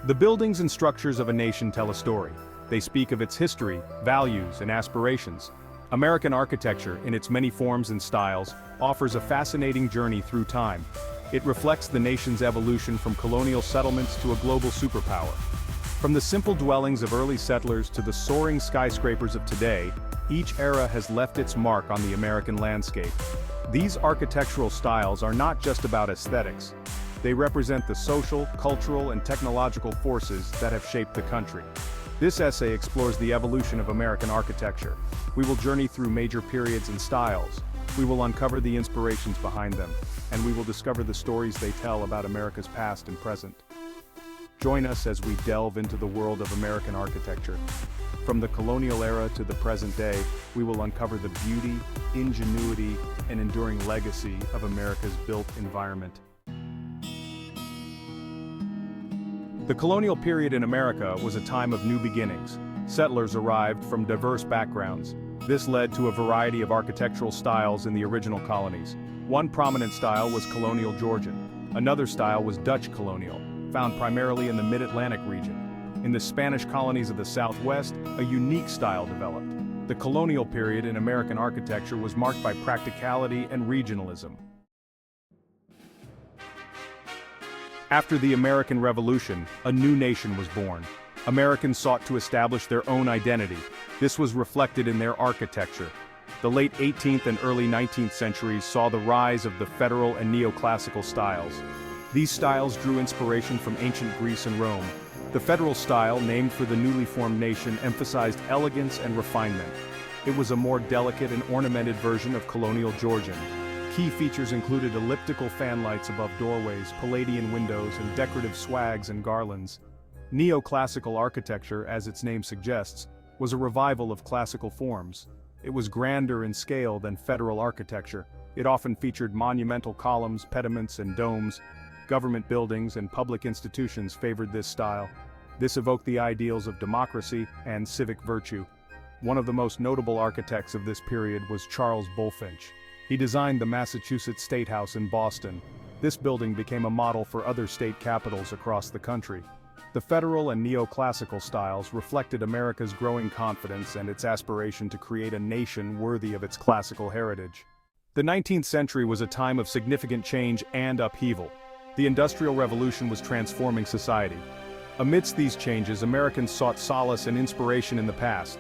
The buildings and structures of a nation tell a story. They speak of its history, values, and aspirations. American architecture, in its many forms and styles, offers a fascinating journey through time. It reflects the nation's evolution from colonial settlements to a global superpower. From the simple dwellings of early settlers to the soaring skyscrapers of today, each era has left its mark on the American landscape. These architectural styles are not just about aesthetics. They represent the social, cultural, and technological forces that have shaped the country. This essay explores the evolution of American architecture. We will journey through major periods and styles. We will uncover the inspirations behind them, and we will discover the stories they tell about America's past and present. Join us as we delve into the world of American architecture. From the colonial era to the present day, we will uncover the beauty, ingenuity, and enduring legacy of America's built environment. The colonial period in America was a time of new beginnings. Settlers arrived from diverse backgrounds. This led to a variety of architectural styles in the original colonies. One prominent style was Colonial Georgian. Another style was Dutch Colonial, found primarily in the Mid-Atlantic region. In the Spanish colonies of the Southwest, a unique style developed. The colonial period in American architecture was marked by practicality and regionalism. After the American Revolution, a new nation was born. Americans sought to establish their own identity. This was reflected in their architecture. The late 18th and early 19th centuries saw the rise of the Federal and Neoclassical styles. These styles drew inspiration from ancient Greece and Rome. The Federal style, named for the newly formed nation, emphasized elegance and refinement. It was a more delicate and ornamented version of Colonial Georgian. Key features included elliptical fanlights above doorways, Palladian windows, and decorative swags and garlands. Neoclassical architecture, as its name suggests, was a revival of classical forms. It was grander in scale than Federal architecture. It often featured monumental columns, pediments, and domes. Government buildings and public institutions favored this style. This evoked the ideals of democracy and civic virtue. One of the most notable architects of this period was Charles Bulfinch. He designed the Massachusetts State House in Boston. This building became a model for other state capitals across the country. The Federal and Neoclassical styles reflected America's growing confidence and its aspiration to create a nation worthy of its classical heritage. The 19th century was a time of significant change and upheaval. The Industrial Revolution was transforming society. Amidst these changes, Americans sought solace and inspiration in the past.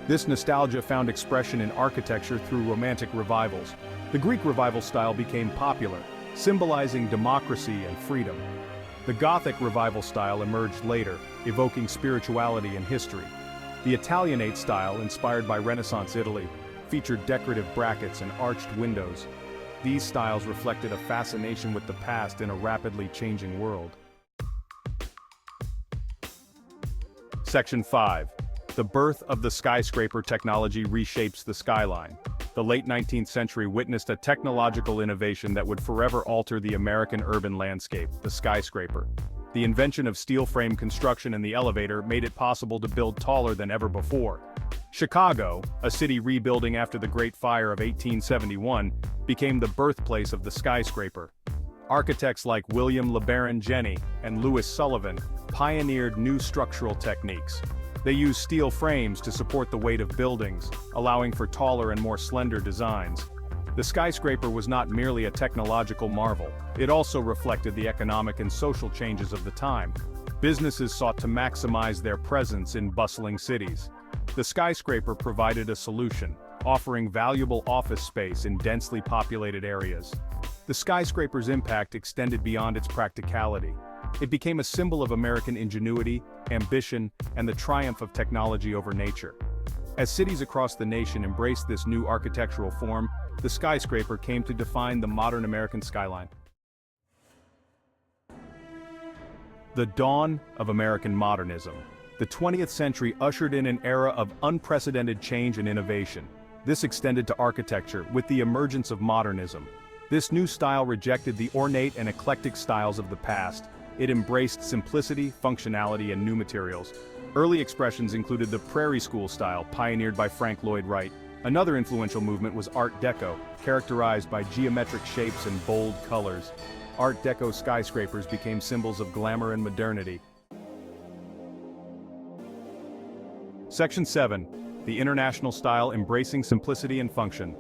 This nostalgia found expression in architecture through Romantic revivals. The Greek Revival style became popular, symbolizing democracy and freedom. The Gothic Revival style emerged later, evoking spirituality and history. The Italianate style, inspired by Renaissance Italy, featured decorative brackets and arched windows. These styles reflected a fascination with the past in a rapidly changing world. Section 5. The birth of the skyscraper technology reshapes the skyline. The late 19th century witnessed a technological innovation that would forever alter the American urban landscape, the skyscraper. The invention of steel frame construction and the elevator made it possible to build taller than ever before. Chicago, a city rebuilding after the Great Fire of 1871, became the birthplace of the skyscraper. Architects like William LeBaron Jenney and Louis Sullivan pioneered new structural techniques. They used steel frames to support the weight of buildings, allowing for taller and more slender designs. The skyscraper was not merely a technological marvel, it also reflected the economic and social changes of the time. Businesses sought to maximize their presence in bustling cities. The skyscraper provided a solution, offering valuable office space in densely populated areas. The skyscraper's impact extended beyond its practicality. It became a symbol of American ingenuity, ambition, and the triumph of technology over nature. As cities across the nation embraced this new architectural form, the skyscraper came to define the modern American skyline. The dawn of American modernism. The 20th century ushered in an era of unprecedented change and innovation. This extended to architecture with the emergence of modernism. This new style rejected the ornate and eclectic styles of the past. It embraced simplicity, functionality, and new materials. Early expressions included the Prairie School style, pioneered by Lloyd Wright. Another influential movement was Art Deco, characterized by geometric shapes and bold colors. Art Deco skyscrapers became symbols of glamour and modernity. Section 7. The International Style Embracing Simplicity and Function.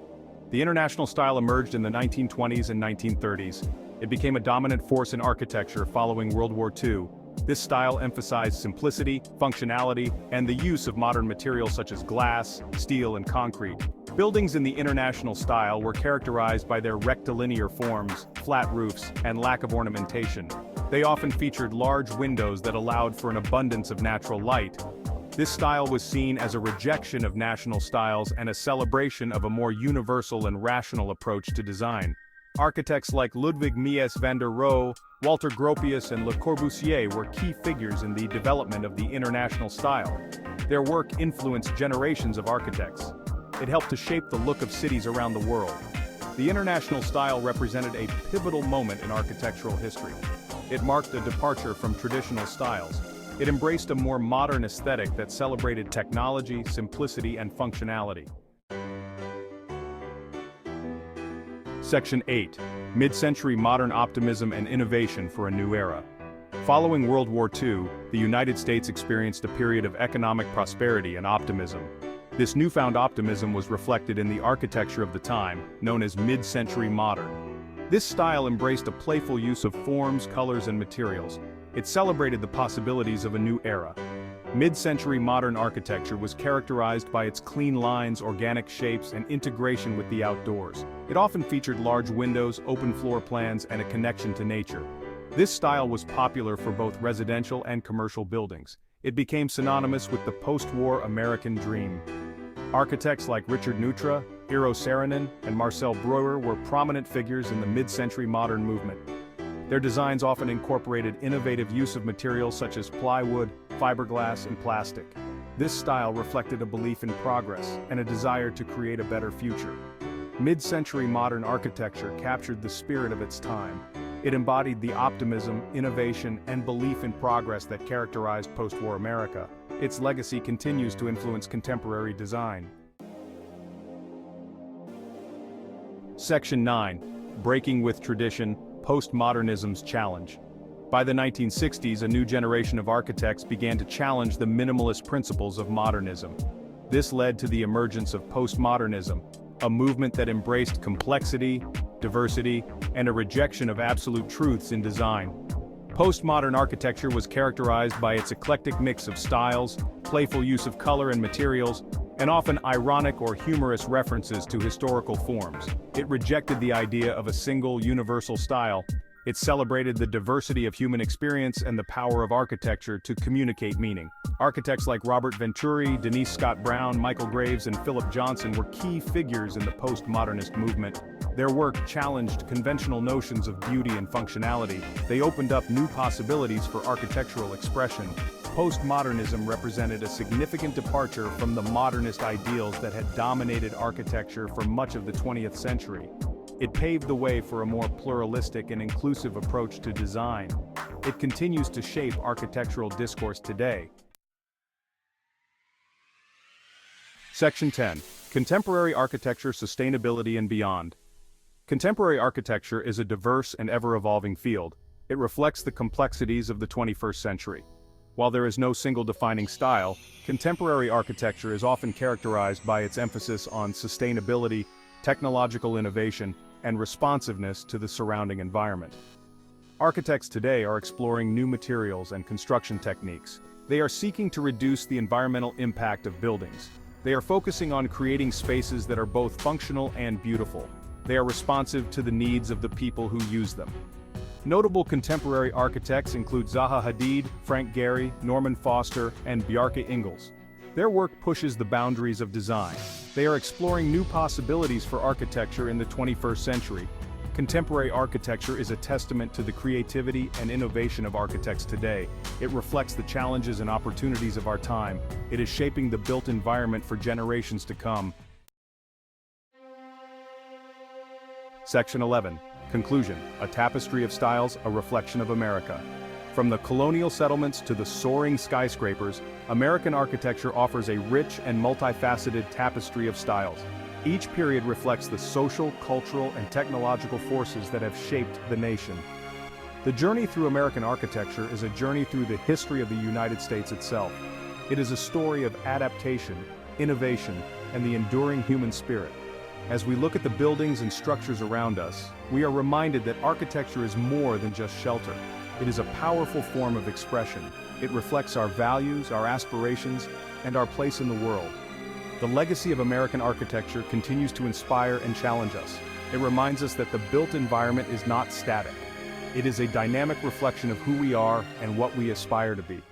The International style emerged in the 1920s and 1930s. It became a dominant force in architecture following World War II. This style emphasized simplicity, functionality, and the use of modern materials such as glass, steel, and concrete. Buildings in the International style were characterized by their rectilinear forms, flat roofs, and lack of ornamentation. They often featured large windows that allowed for an abundance of natural light. This style was seen as a rejection of national styles and a celebration of a more universal and rational approach to design. Architects like Ludwig Mies van der Rohe, Walter Gropius, and Le Corbusier were key figures in the development of the International style. Their work influenced generations of architects. It helped to shape the look of cities around the world. The International style represented a pivotal moment in architectural history. It marked a departure from traditional styles. It embraced a more modern aesthetic that celebrated technology, simplicity, and functionality. Section 8. Mid-century modern optimism and innovation for a new era. Following World War II, the United States experienced a period of economic prosperity and optimism. This newfound optimism was reflected in the architecture of the time, known as mid-century modern. This style embraced a playful use of forms, colors, and materials. It celebrated the possibilities of a new era. Mid-century modern architecture was characterized by its clean lines, organic shapes, and integration with the outdoors. It often featured large windows, open floor plans, and a connection to nature. This style was popular for both residential and commercial buildings. It became synonymous with the post-war American dream. Architects like Richard Neutra, Eero Saarinen, and Marcel Breuer were prominent figures in the mid-century modern movement. Their designs often incorporated innovative use of materials such as plywood, fiberglass, and plastic. This style reflected a belief in progress and a desire to create a better future. Mid-century modern architecture captured the spirit of its time. It embodied the optimism, innovation, and belief in progress that characterized post-war America. Its legacy continues to influence contemporary design. Section 9. Breaking with Tradition, Postmodernism's Challenge. By the 1960s, a new generation of architects began to challenge the minimalist principles of modernism. This led to the emergence of postmodernism, a movement that embraced complexity, diversity, and a rejection of absolute truths in design. Postmodern architecture was characterized by its eclectic mix of styles, playful use of color and materials, and often ironic or humorous references to historical forms. It rejected the idea of a single, universal style. It celebrated the diversity of human experience and the power of architecture to communicate meaning. Architects like Robert Venturi, Denise Scott Brown, Michael Graves, and Philip Johnson were key figures in the postmodernist movement. Their work challenged conventional notions of beauty and functionality. They opened up new possibilities for architectural expression. Postmodernism represented a significant departure from the modernist ideals that had dominated architecture for much of the 20th century. It paved the way for a more pluralistic and inclusive approach to design. It continues to shape architectural discourse today. Section 10. Contemporary Architecture, Sustainability and Beyond. Contemporary architecture is a diverse and ever-evolving field. It reflects the complexities of the 21st century. While there is no single defining style, contemporary architecture is often characterized by its emphasis on sustainability, technological innovation, and responsiveness to the surrounding environment. Architects today are exploring new materials and construction techniques. They are seeking to reduce the environmental impact of buildings. They are focusing on creating spaces that are both functional and beautiful. They are responsive to the needs of the people who use them. Notable contemporary architects include Zaha Hadid, Frank Gehry, Norman Foster, and Bjarke Ingels. Their work pushes the boundaries of design. They are exploring new possibilities for architecture in the 21st century. Contemporary architecture is a testament to the creativity and innovation of architects today. It reflects the challenges and opportunities of our time. It is shaping the built environment for generations to come. Section 11. Conclusion. A tapestry of styles, a reflection of America. From the colonial settlements to the soaring skyscrapers, American architecture offers a rich and multifaceted tapestry of styles. Each period reflects the social, cultural, and technological forces that have shaped the nation. The journey through American architecture is a journey through the history of the United States itself. It is a story of adaptation, innovation, and the enduring human spirit. As we look at the buildings and structures around us, we are reminded that architecture is more than just shelter. It is a powerful form of expression. It reflects our values, our aspirations, and our place in the world. The legacy of American architecture continues to inspire and challenge us. It reminds us that the built environment is not static. It is a dynamic reflection of who we are and what we aspire to be.